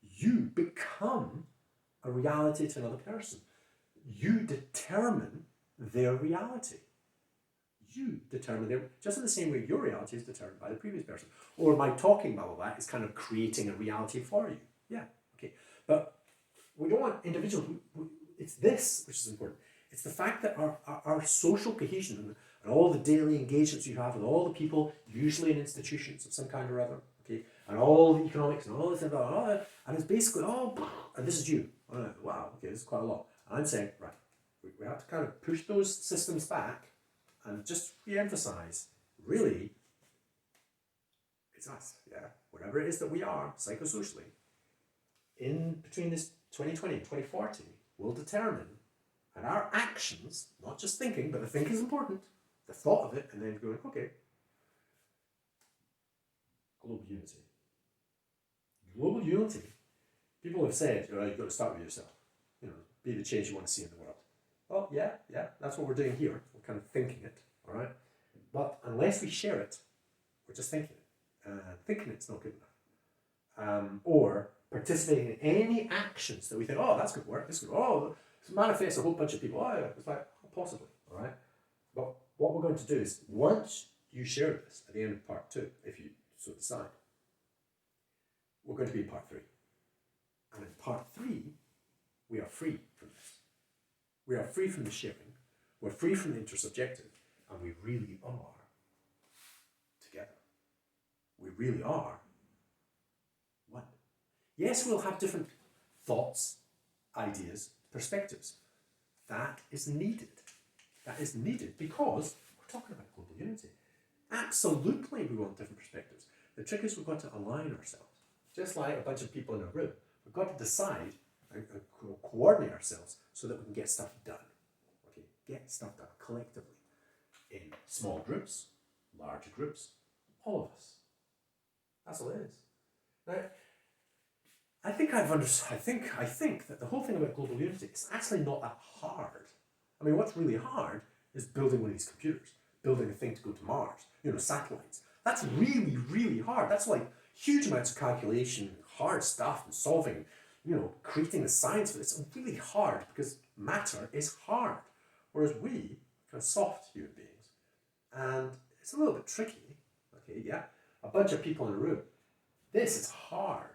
You become a reality to another person. You determine their reality. You determine just in the same way your reality is determined by the previous person. Or my talking about all that is kind of creating a reality for you. Yeah, okay. But we don't want individuals, it's this which is important. It's the fact that our social cohesion and all the daily engagements you have with all the people, usually in institutions of some kind or other, okay, and all the economics and all this and all that, and it's basically, and this is you. Wow, okay, this is quite a lot. And I'm saying, right, we have to kind of push those systems back and just re-emphasize, really, it's us, yeah, whatever it is that we are, psychosocially, in between this 2020 and 2040, will determine, and our actions, not just thinking, but the thinking is important, the thought of it, and then going, okay, global unity. Global unity, people have said, you've got to start with yourself, be the change you want to see in the world. Well, yeah, that's what we're doing here. We're kind of thinking it, all right? But unless we share it, we're just thinking it. Thinking it's not good enough. Or participating in any actions that we think, that's good work, this is good, this manifests a whole bunch of people, it's like, possibly, all right? But what we're going to do is, once you share this at the end of part 2, if you so decide, we're going to be in part 3. And in part 3, we are free from this. We are free from the sharing, we're free from the intersubjective, and we really are together. We really are one. Yes, we'll have different thoughts, ideas, perspectives. That is needed. That is needed because we're talking about global unity. Absolutely, we want different perspectives. The trick is we've got to align ourselves. Just like a bunch of people in a room, we've got to decide and coordinate ourselves so that we can get stuff done. Okay, get stuff done collectively in small groups, large groups, all of us. That's all it is. Now, I think I think that the whole thing about global unity is actually not that hard. I mean, what's really hard is building one of these computers, building a thing to go to Mars, satellites. That's really, really hard. That's like huge amounts of calculation, hard stuff, and solving, creating the science. But it's really hard because matter is hard. Whereas we, kind of soft human beings, and it's a little bit tricky. Okay, yeah, a bunch of people in a room. This is hard.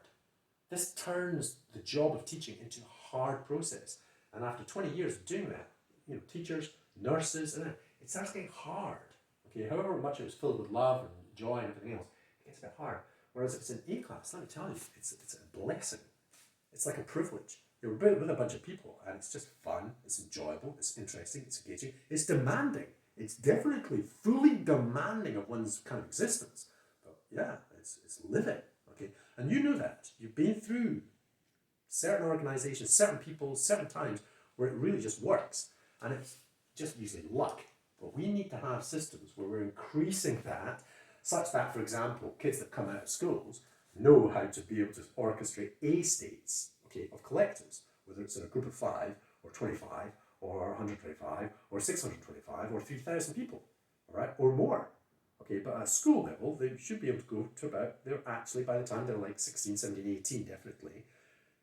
This turns the job of teaching into a hard process. And after 20 years of doing that, teachers, nurses, and it starts getting hard. Okay, however much it was filled with love and joy and everything else, it gets a bit hard. Whereas if it's an A class, let me tell you, it's a blessing. It's like a privilege. You're with a bunch of people and it's just fun, it's enjoyable, it's interesting, it's engaging, it's demanding. It's definitely fully demanding of one's kind of existence. But yeah, it's living. Okay, and you know that. You've been through certain organizations, certain people, certain times where it really just works. And it's just usually luck. But we need to have systems where we're increasing that, such that, for example, kids that come out of schools know how to be able to orchestrate A states, okay, of collectives, whether it's in a group of 5 or 25 or 125 or 625 or 3,000 people, all right, or more. Okay, but at school level, they should be able to go to about, they're actually, by the time they're like 16, 17, 18, definitely,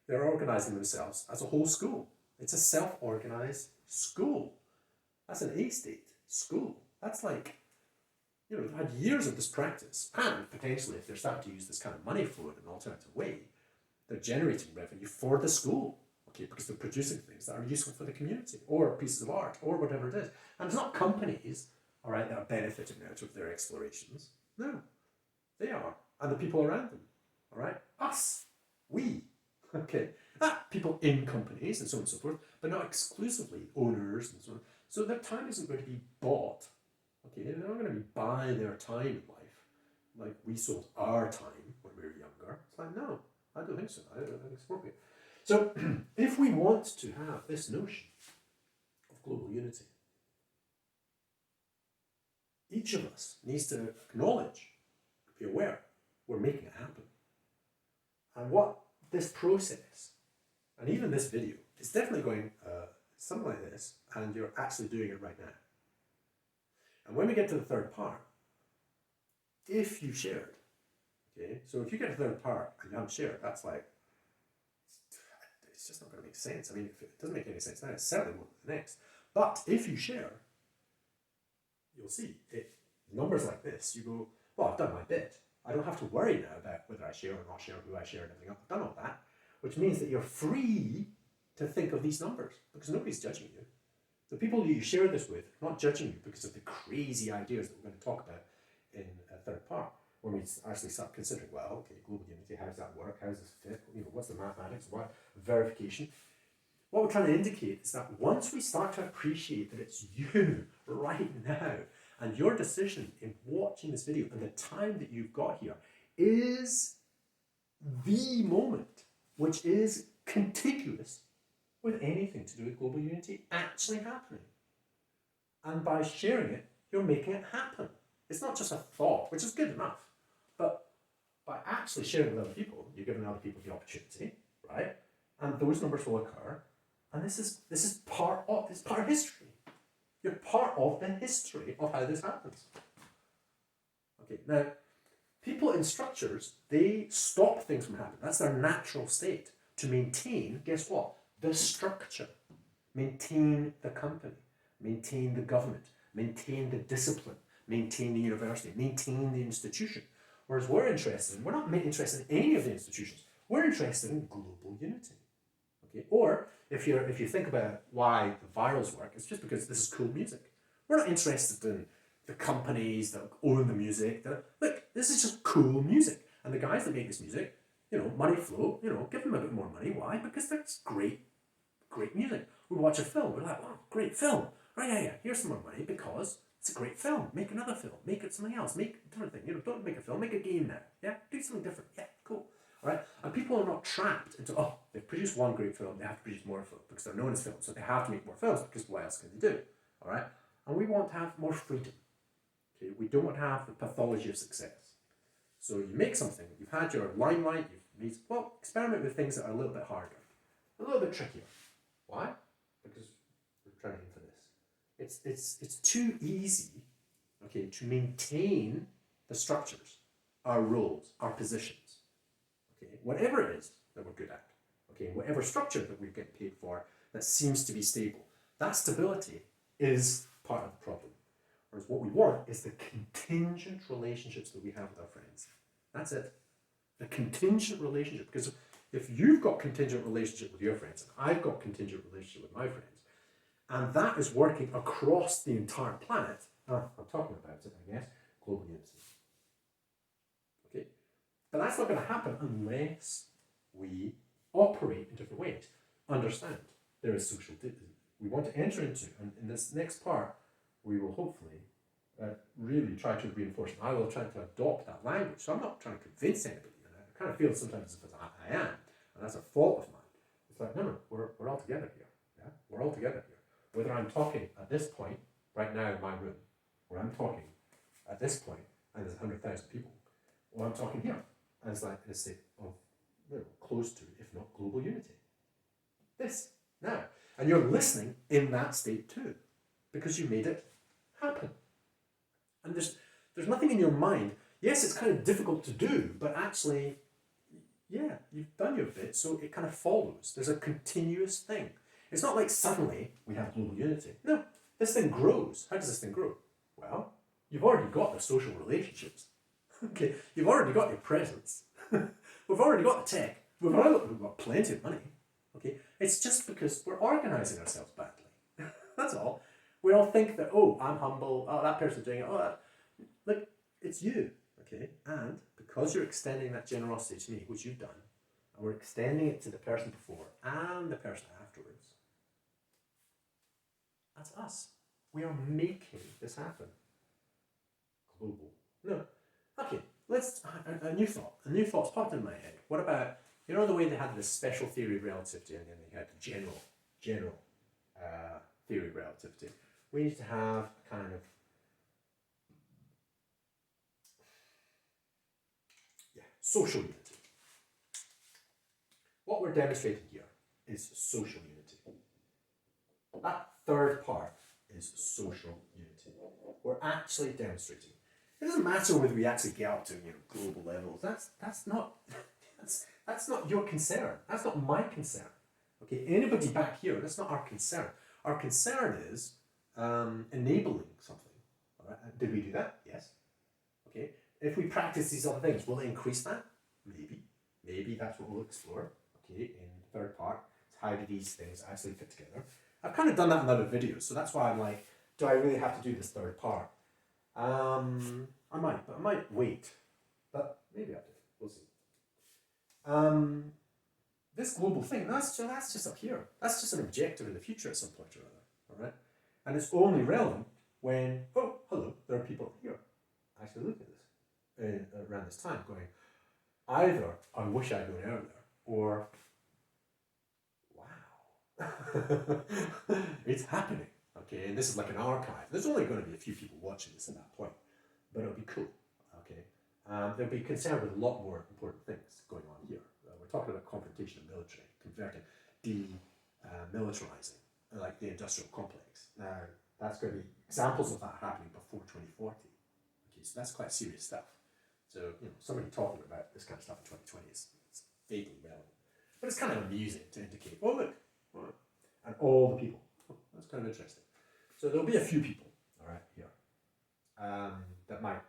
they're organizing themselves as a whole school. It's a self-organized school. That's an A state school. That's like, they've had years of this practice, and potentially if they're starting to use this kind of money flow in an alternative way, they're generating revenue for the school, okay, because they're producing things that are useful for the community, or pieces of art, or whatever it is. And it's not companies, all right, that are benefiting out of their explorations. No, they are, and the people around them, all right, us, we, okay, people in companies and so on and so forth, but not exclusively owners and so on. So their time isn't going to be bought. Okay, they're not going to be buying their time in life like we sold our time when we were younger. It's like, no, I don't think so. I don't think it's appropriate. So if we want to have this notion of global unity, each of us needs to acknowledge, be aware, we're making it happen. And what this process, and even this video, is definitely going something like this, and you're actually doing it right now. And when we get to the third part, if you shared, okay, so if you get a third part and you haven't shared, that's like, it's just not going to make sense. I mean, if it doesn't make any sense now, it certainly won't the next. But if you share, you'll see it. Numbers like this, you go, well, I've done my bit. I don't have to worry now about whether I share or not share, who I share, and everything else. I've done all that, which means that you're free to think of these numbers because nobody's judging you. The people you share this with are not judging you because of the crazy ideas that we're going to talk about in a third part, when we actually start considering, well, okay, global unity, how does that work? How does this fit? What's the mathematics? What verification? What we're trying to indicate is that once we start to appreciate that it's you right now, and your decision in watching this video and the time that you've got here is the moment which is contiguous with anything to do with global unity actually happening. And by sharing it, you're making it happen. It's not just a thought, which is good enough, but by actually sharing with other people, you're giving other people the opportunity, right? And those numbers will occur. And this is part of history. You're part of the history of how this happens. Okay, now, people in structures, they stop things from happening. That's their natural state. To maintain, guess what? The structure. Maintain the company. Maintain the government. Maintain the discipline. Maintain the university. Maintain the institution. Whereas we're not interested in any of the institutions. We're interested in global unity. Okay? Or if you think about why the virals work, it's just because this is cool music. We're not interested in the companies that own the music. Look, this is just cool music. And the guys that make this music, money flow, give them a bit more money. Why? Because that's great music. We watch a film, we're like, wow, great film. Right, yeah, here's some more money because It's a great film. Make another film. Make it something else. Make a different thing. Don't make a film. Make a game now. Yeah, do something different. Yeah, cool. All right. And people are not trapped into, oh, they've produced one great film. They have to produce more films because they're known as films. So they have to make more films because what else can they do? All right. And we want to have more freedom. Okay. We don't want to have the pathology of success. So you make something. You've had your limelight. You've made, well, experiment with things that are a little bit harder, a little bit trickier. Why? Because we're trying to aim for this. It's too easy, okay, to maintain the structures, our roles, our positions, okay, whatever it is that we're good at, okay, whatever structure that we get paid for that seems to be stable. That stability is part of the problem. Whereas what we want is the contingent relationships that we have with our friends. That's it. The contingent relationship. Because if you've got contingent relationship with your friends, and I've got contingent relationship with my friends, and that is working across the entire planet, I'm talking about it, I guess, global unity. Okay? But that's not going to happen unless we operate in different ways. Understand, there is social we want to enter into, and in this next part, we will hopefully really try to reinforce, and I will try to adopt that language. So I'm not trying to convince anybody, and I kind of feel sometimes as if I am, and that's a fault of mine. It's like, no, we're all together here. Yeah? We're all together here. Whether I'm talking at this point, right now in my room, or I'm talking at this point, and there's 100,000 people, or I'm talking here, and it's like in a state of, close to, if not global unity. This, now. And you're listening in that state too, because you made it happen. And there's nothing in your mind. Yes, it's kind of difficult to do, but actually, yeah, you've done your bit, so it kind of follows. There's a continuous thing. It's not like suddenly we have global unity. No, this thing grows. How does this thing grow? Well, you've already got the social relationships. Okay, you've already got your presence. We've already got the tech. We've got plenty of money. Okay, it's just because we're organizing ourselves badly. That's all. We all think that, oh, I'm humble. Oh, that person's doing it. Oh, that. Look, it's you. Okay, and because you're extending that generosity to me, which you've done, and we're extending it to the person before and the person afterwards, that's us. We are making this happen. Global. No. Okay, let's, a new thought. A new thought's popped in my head. What about, you know the way they had this special theory of relativity and then they had the general theory of relativity? We need to have a kind of, social unity. What we're demonstrating here is social unity. That third part is social unity. We're actually demonstrating. It doesn't matter whether we actually get up to global levels. That's not your concern. That's not my concern. Okay, anybody back here, that's not our concern. Our concern is enabling something. All right? Did we do that? Yes. Okay. If we practice these other things, will it increase that? Maybe. Maybe that's what we'll explore. Okay, in the third part, how do these things actually fit together? I've kind of done that in other videos, so that's why I'm like, do I really have to do this third part? I might wait, but maybe I do. We'll see. This global thing, that's just up here. That's just an objective in the future at some point or other. All right, and it's only relevant when, oh, hello, there are people here. Actually, look at this around this time, going, either I wish I'd known earlier, or wow, it's happening. Okay, and this is like an archive. There's only going to be a few people watching this at that point, but it'll be cool. Okay, they'll be concerned with a lot more important things going on here. We're talking about confrontation of military, converting, demilitarizing, like the industrial complex. Now, that's going to be examples of that happening before 2040. Okay, so that's quite serious stuff. So, somebody talking about this kind of stuff in 2020 is vaguely relevant. But it's kind of amusing to indicate, oh, look, and all the people. Oh, that's kind of interesting. So there'll be a few people, all right, here, that might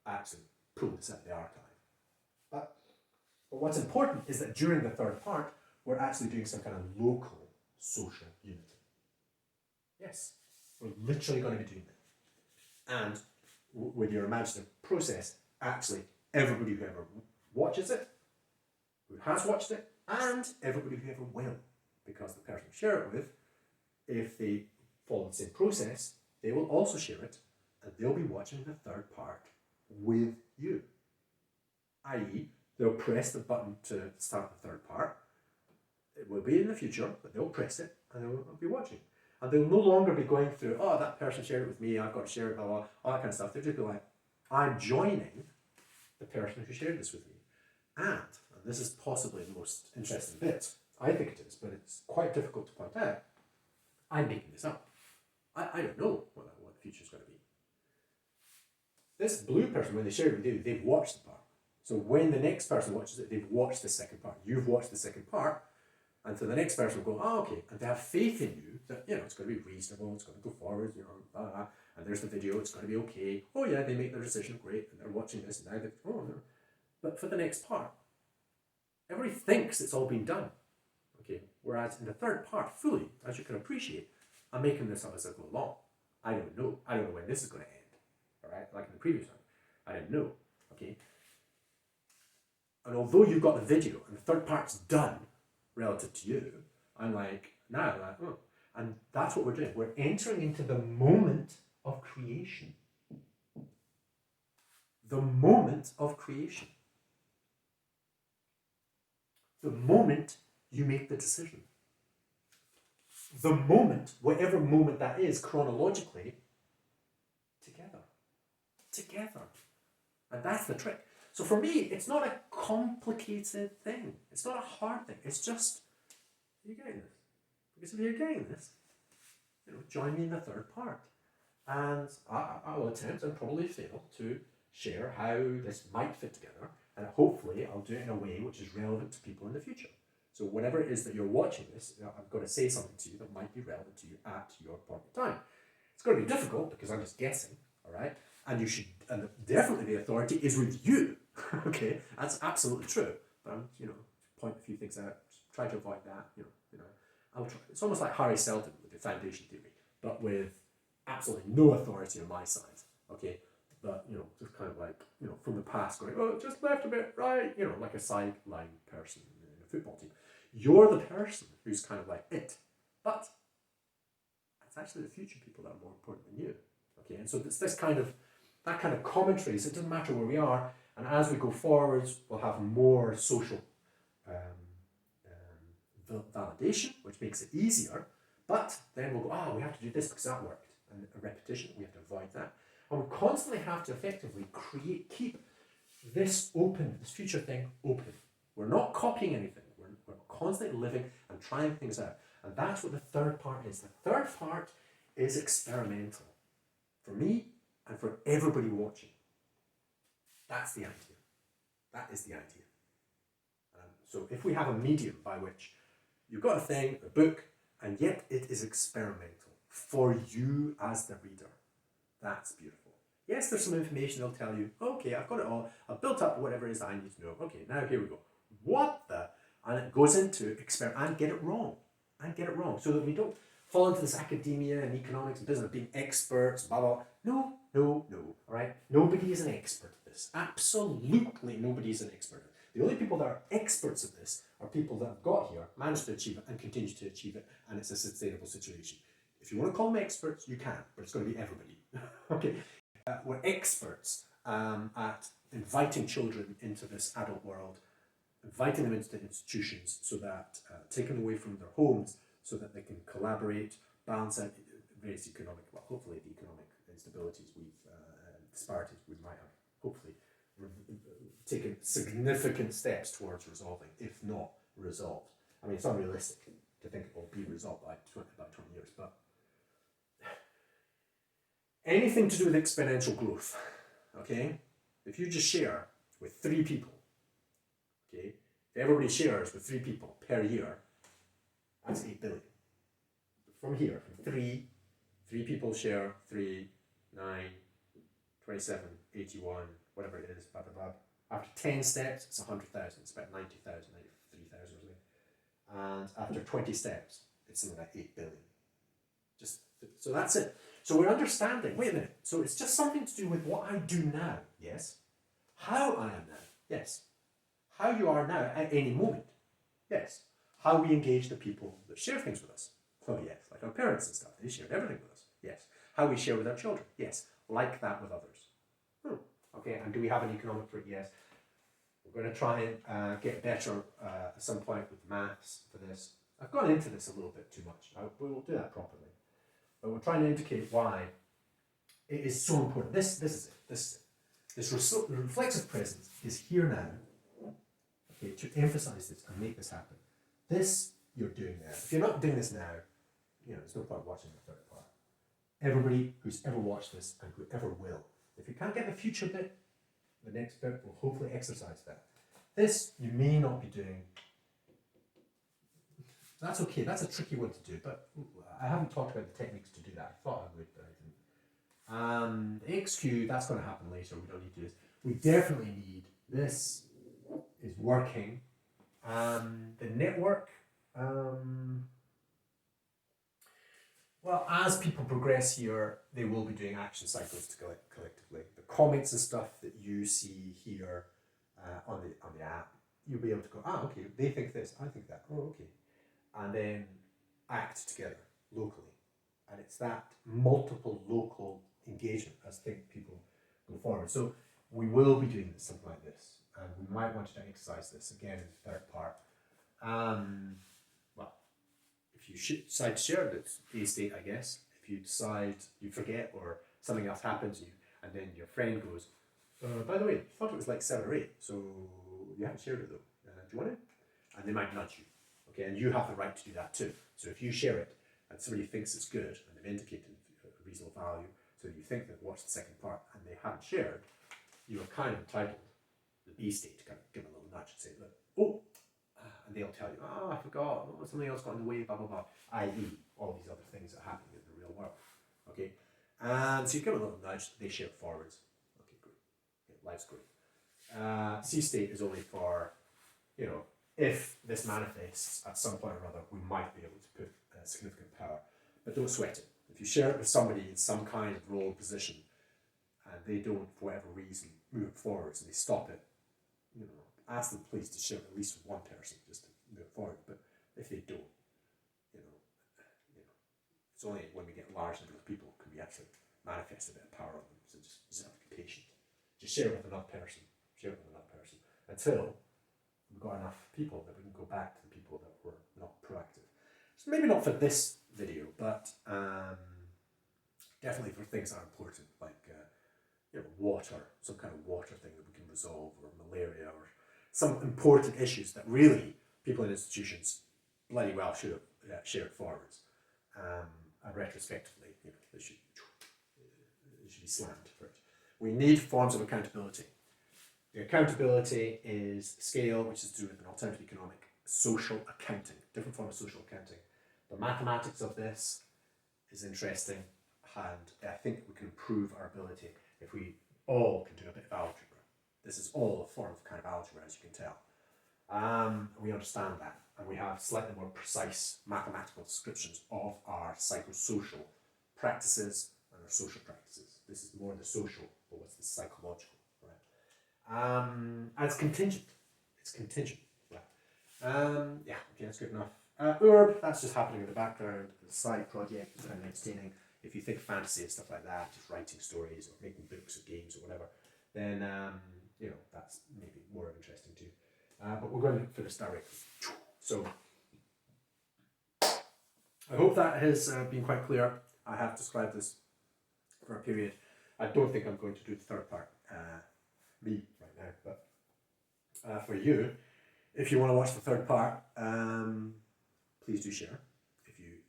actually pull this out of the archive. But what's important is that during the third part, we're actually doing some kind of local social unity. Yes, we're literally going to be doing that. And with your imaginative process, actually, everybody who ever watches it, who has watched it, and everybody who ever will, because the person you share it with, if they follow the same process, they will also share it, and they'll be watching the third part with you. I.e., they'll press the button to start the third part. It will be in the future, but they'll press it and they'll be watching. And they'll no longer be going through, oh, that person shared it with me, I've got to share it, blah, blah, all that kind of stuff. They'll just be like, I'm joining the person who shared this with me. And this is possibly the most interesting bit, I think it is, but it's quite difficult to point out, I'm making this up. I don't know what the future's going to be. This blue person, when they share it with you, they've watched the part. So when the next person watches it, they've watched the second part. You've watched the second part, and so the next person will go, oh, okay, and they have faith in you that, it's going to be reasonable, it's going to go forward, blah, blah, and there's the video, it's going to be okay. Oh yeah, they make their decision, great, and they're watching this, and now they're, oh no. But for the next part, everybody thinks it's all been done, okay? Whereas in the third part, fully, as you can appreciate, I'm making this up as I go along. I don't know when this is going to end, all right? Like in the previous one, I didn't know, okay? And although you've got the video and the third part's done relative to you, I'm like, oh. And that's what we're doing. We're entering into the moment of creation. The moment of creation. The moment you make the decision. The moment, whatever moment that is, chronologically, together. Together. And that's the trick. So for me, it's not a complicated thing. It's not a hard thing. It's just, are you getting this? Because if you're getting this, join me in the third part. And I will attempt and probably fail to share how this might fit together. And hopefully I'll do it in a way which is relevant to people in the future. So whenever it is that you're watching this, I've got to say something to you that might be relevant to you at your point in time. It's going to be difficult because I'm just guessing, all right? And you should, and definitely the authority is with you. Okay, that's absolutely true. But I'm, point a few things out. Try to avoid that. I'll try. It's almost like Harry Seldon with the foundation theory, but with absolutely no authority on my side. Okay, but just kind of like from the past, going, oh, just left a bit, right. Like a sideline person in a football team. You're the person who's kind of like it, but it's actually the future people that are more important than you. Okay, and so it's that kind of commentary. So it doesn't matter where we are. And as we go forwards, we'll have more social validation, which makes it easier. But then we'll go, we have to do this because that worked. And a repetition, we have to avoid that. And we constantly have to effectively keep this open, this future thing open. We're not copying anything. We're constantly living and trying things out. And that's what the third part is. The third part is experimental. For me and for everybody watching. That's the idea. That is the idea. So if we have a medium by which you've got a thing, a book, and yet it is experimental for you as the reader, that's beautiful. Yes, there's some information they'll tell you, okay, I've got it all, I've built up whatever it is I need to know. Okay, now here we go. What the? And it goes into experiment and get it wrong. So that we don't fall into this academia and economics and business being experts, blah, blah. No, all right? Nobody is an expert at this. Absolutely nobody is an expert. The only people that are experts at this are people that have got here, managed to achieve it, and continue to achieve it, and it's a sustainable situation. If you want to call them experts, you can, but it's going to be everybody. Okay, we're experts at inviting children into this adult world, inviting them into institutions so that, taken away from their homes, so that they can collaborate, balance out various economic, well, hopefully the economic instabilities disparities we might have, hopefully, taken significant steps towards resolving, if not resolved. I mean, it's unrealistic to think it will be resolved by 20 years, but anything to do with exponential growth, okay? If you just share with 3 people, okay? If everybody shares with 3 people per year, that's 8 billion. From here, from 3 people share 3, 9, 27, 81, whatever it is, blah, blah, blah. After 10 steps, it's 100,000. It's about 90,000, 93,000 or something. And after 20 steps, it's something like 8 billion. So that's it. So we're understanding, wait a minute, so it's just something to do with what I do now, yes? How I am now, yes. How you are now at any moment, yes. How we engage the people that share things with us, oh yes, like our parents and stuff, they shared everything with us, yes. How we share with our children, yes. like that with others. Okay, and do we have an economic for it? Yes. We're going to try and get better at some point with maths for this. I've gone into this a little bit too much. We will do that properly. But we're trying to indicate why it is so important. This is it. This reflexive presence is here now, okay, to emphasize this and make this happen. This you're doing now. If you're not doing this now, there's no point watching the third part. Everybody who's ever watched this and whoever will, if you can't get the future bit, the next bit will hopefully exercise that. This you may not be doing. That's okay, that's a tricky one to do, but I haven't talked about the techniques to do that. I thought I would, but I didn't. The XQ, that's going to happen later, we don't need to do this. We definitely need this is working. The network, well, as people progress here, they will be doing action cycles to collectively. The comments and stuff that you see here on the app, you'll be able to go, okay, they think this, I think that, okay. And then act together locally. And it's that multiple local engagement as people go forward. So we will be doing something like this, and we might want to exercise this again in the third part. Well, if you decide to share this A-state, I guess, if you decide you forget or something else happens to you, and then your friend goes, by the way, I thought it was like 7 or 8, so you haven't shared it though. Do you want it? And they might nudge you. Okay, and you have the right to do that too. So if you share it and somebody thinks it's good and they've indicated a reasonable value, so you think they've watched the second part and they haven't shared, you are kind of entitled, the B state, to kind of give them a little nudge and say, look, and they'll tell you, I forgot, something else got in the way, blah, blah, blah, i.e. all these other things that are happening in the real world. Okay, and so you give them a little nudge, they share forwards. Okay, great. Okay, life's great. C state is only for, if this manifests at some point or another, we might be able to put significant power. But don't sweat it. If you share it with somebody in some kind of role position and they don't, for whatever reason, move forwards and they stop it, ask them please to share it at least with one person just to move forward. But if they don't, it's only when we get large number of people can we actually manifest a bit of power on them. So just have to be patient. Just share it with another person. Share it with another person until we've got enough people that we can go back to the people that were not proactive. So maybe not for this video, but definitely for things that are important, like water, some kind of water thing that we can resolve, or malaria, or some important issues that really people in institutions bloody well should have shared forwards. And retrospectively, they should be slammed for it. We need forms of accountability. The accountability is Sqale, which is to do with an alternative economic social accounting, different form of social accounting. The mathematics of this is interesting, and I think we can improve our ability if we all can do a bit of algebra. This is all a form of kind of algebra, as you can tell. We understand that, and we have slightly more precise mathematical descriptions of our psychosocial practices and our social practices. This is more the social, but what's the psychological? And it's contingent. It's contingent. Right. Okay, that's good enough. Urb, that's just happening in the background. The side project is kind of entertaining. If you think fantasy and stuff like that, just writing stories or making books or games or whatever, then that's maybe more interesting too. But we're going to look for this directly. So I hope that has been quite clear. I have described this for a period. I don't think I'm going to do the third part. Me right now, but for you, if you want to watch the third part, please do share. If you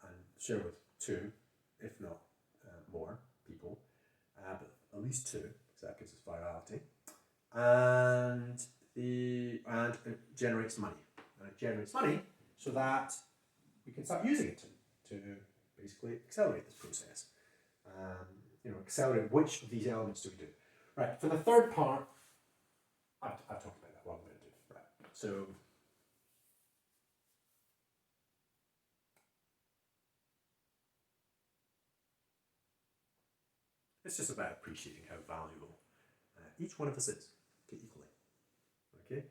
and share with 2, if not more people, but at least 2, because that gives us virality, and it generates money, and it generates money so that we can start using it to basically accelerate this process. Accelerate which of these elements do we do. Right, for the third part, I've talked about that, what I'm going to do. Right, so it's just about appreciating how valuable each one of us is, equally. Okay,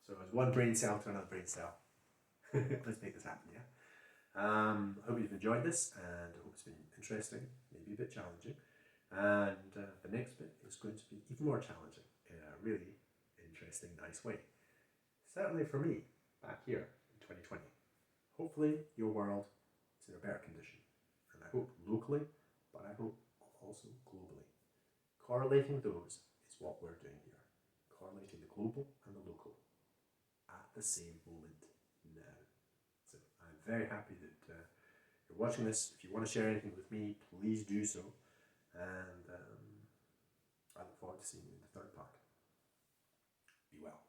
so as one brain cell to another brain cell, let's make this happen. Yeah. I hope you've enjoyed this, and I hope it's been interesting, maybe a bit challenging. And the next bit is going to be even more challenging in a really interesting, nice way. Certainly for me, back here in 2020. Hopefully your world is in a better condition. And I hope locally, but I hope also globally. Correlating those is what we're doing here. Correlating the global and the local at the same moment now. So I'm very happy that you're watching this. If you want to share anything with me, please do so. And I look forward to seeing you in the third part. Be well.